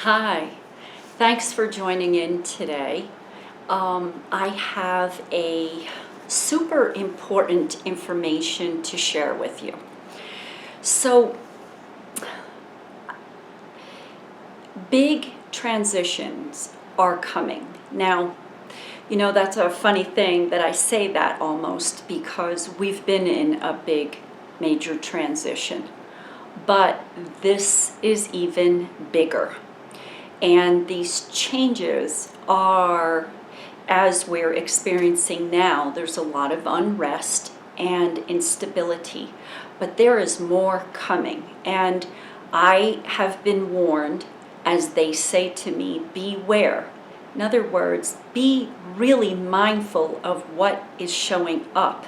Hi, thanks for joining in today. I have a super important information to share with you. So, big transitions are coming. Now, that's a funny thing that I say that almost because we've been in a big, major transition. But this is even bigger. And these changes are, as we're experiencing now, there's a lot of unrest and instability. But there is more coming. And I have been warned, as they say to me, beware. In other words, be really mindful of what is showing up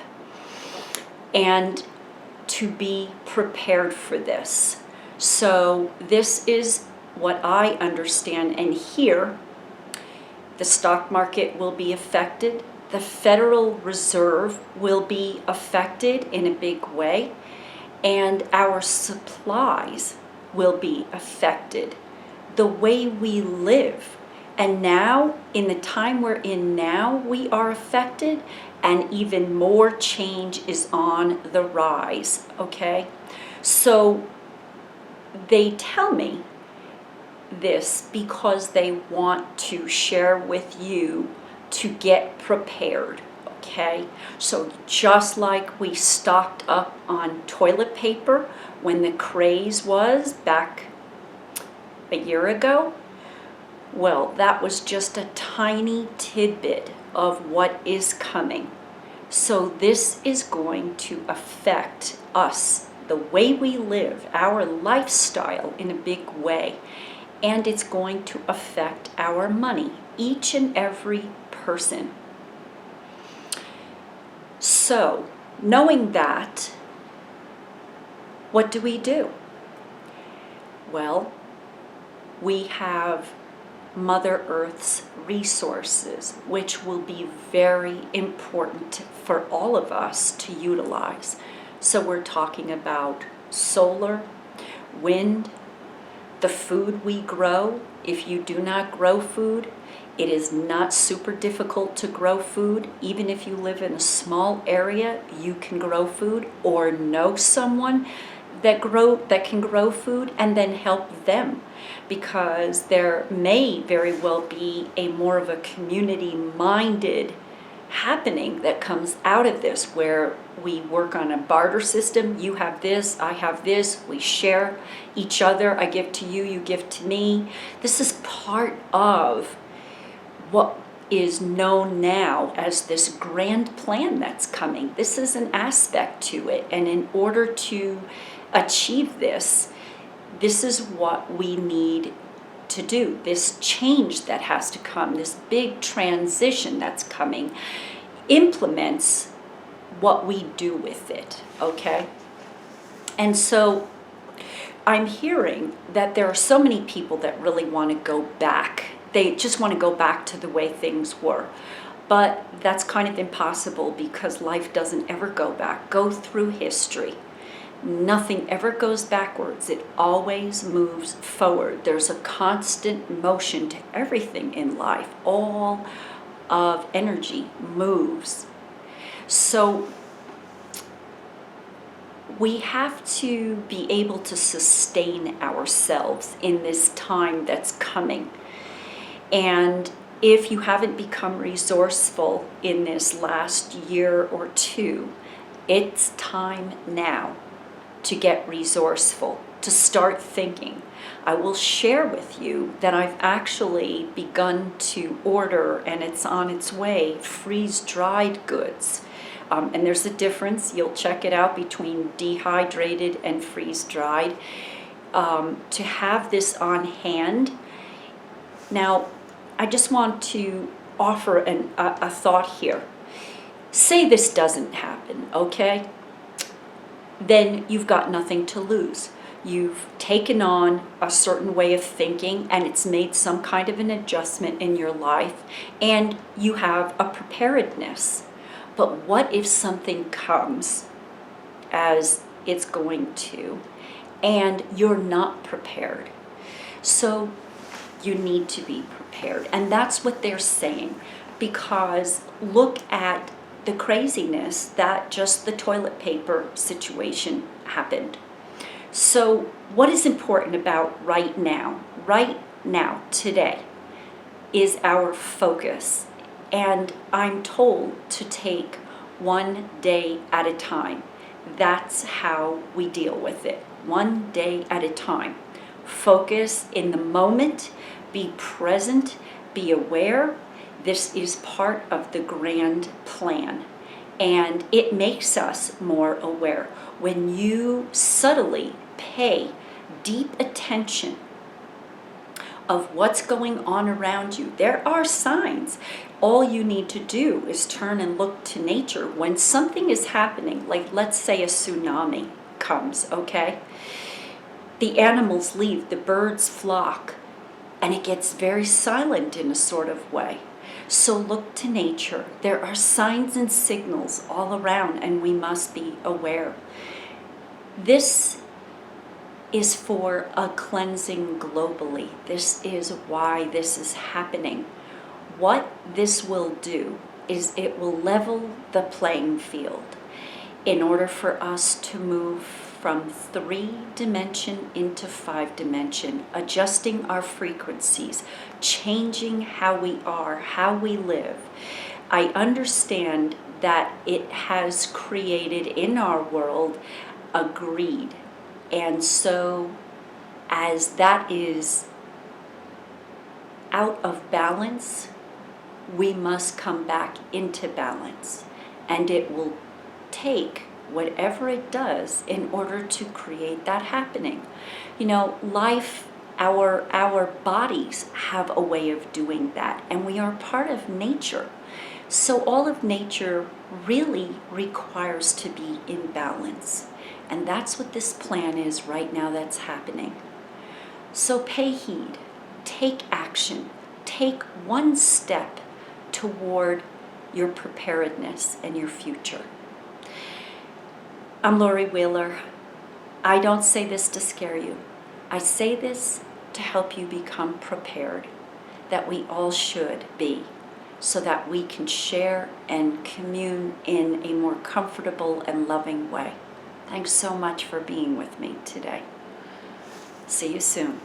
and to be prepared for this. So this is what I understand and hear. The stock market will be affected. The Federal Reserve will be affected in a big way. And our supplies will be affected. The way we live. And now, in the time we're in now, we are affected, and even more change is on the rise, okay? So they tell me this because they want to share with you to get prepared, okay? So just like we stocked up on toilet paper when the craze was back a year ago, well, that was just a tiny tidbit of what is coming. So this is going to affect us, the way we live, our lifestyle in a big way. And it's going to affect our money, each and every person. So, knowing that, what do? Well, we have Mother Earth's resources, which will be very important for all of us to utilize. So we're talking about solar, wind, the food we grow. If you do not grow food, it is not super difficult to grow food. Even if you live in a small area, you can grow food or know someone that can grow food and then help them, because there may very well be a more of a community-minded happening that comes out of this, where we work on a barter system. You have this, I have this, we share each other. I give to you, you give to me. This is part of what is known now as this grand plan that's coming. This is an aspect to it, and in order to achieve this, this is what we need to do. This change that has to come, this big transition that's coming, implements what we do with it, okay? And so I'm hearing that there are so many people that really want to go back. They just want to go back to the way things were. But that's kind of impossible, because life doesn't ever go back. Go through history. Nothing ever goes backwards. It always moves forward. There's a constant motion to everything in life. All of energy moves. So we have to be able to sustain ourselves in this time that's coming. And if you haven't become resourceful in this last year or two, it's time now to get resourceful, to start thinking. I will share with you that I've actually begun to order, and it's on its way, freeze-dried goods. And there's a difference, you'll check it out, between dehydrated and freeze-dried. To have this on hand. Now, I just want to offer a thought here. Say this doesn't happen, okay? Then you've got nothing to lose. You've taken on a certain way of thinking, and it's made some kind of an adjustment in your life, and you have a preparedness. But what if something comes, as it's going to, and you're not prepared? So you need to be prepared. And that's what they're saying, because look at the craziness that just the toilet paper situation happened. So what is important about right now, today, is our focus. And I'm told to take one day at a time. That's how we deal with it. One day at a time. Focus in the moment, be present, be aware. This is part of the grand plan. And it makes us more aware. When you subtly pay deep attention of what's going on around you, there are signs. All you need to do is turn and look to nature. When something is happening, like let's say a tsunami comes, okay? The animals leave, the birds flock, and it gets very silent in a sort of way. So look to nature. There are signs and signals all around, and we must be aware. This is for a cleansing globally. This is why this is happening. What this will do is it will level the playing field in order for us to move from 3-dimension into 5-dimension, adjusting our frequencies, changing how we are, how we live. I understand that it has created in our world a greed. And so as that is out of balance, we must come back into balance. And it will take whatever it does in order to create that happening. You know, life, our bodies have a way of doing that, and we are part of nature. So all of nature really requires to be in balance. And that's what this plan is right now that's happening. So pay heed, take action, take one step toward your preparedness and your future. I'm Laurie Wheeler. I don't say this to scare you. I say this to help you become prepared, that we all should be, so that we can share and commune in a more comfortable and loving way. Thanks so much for being with me today. See you soon.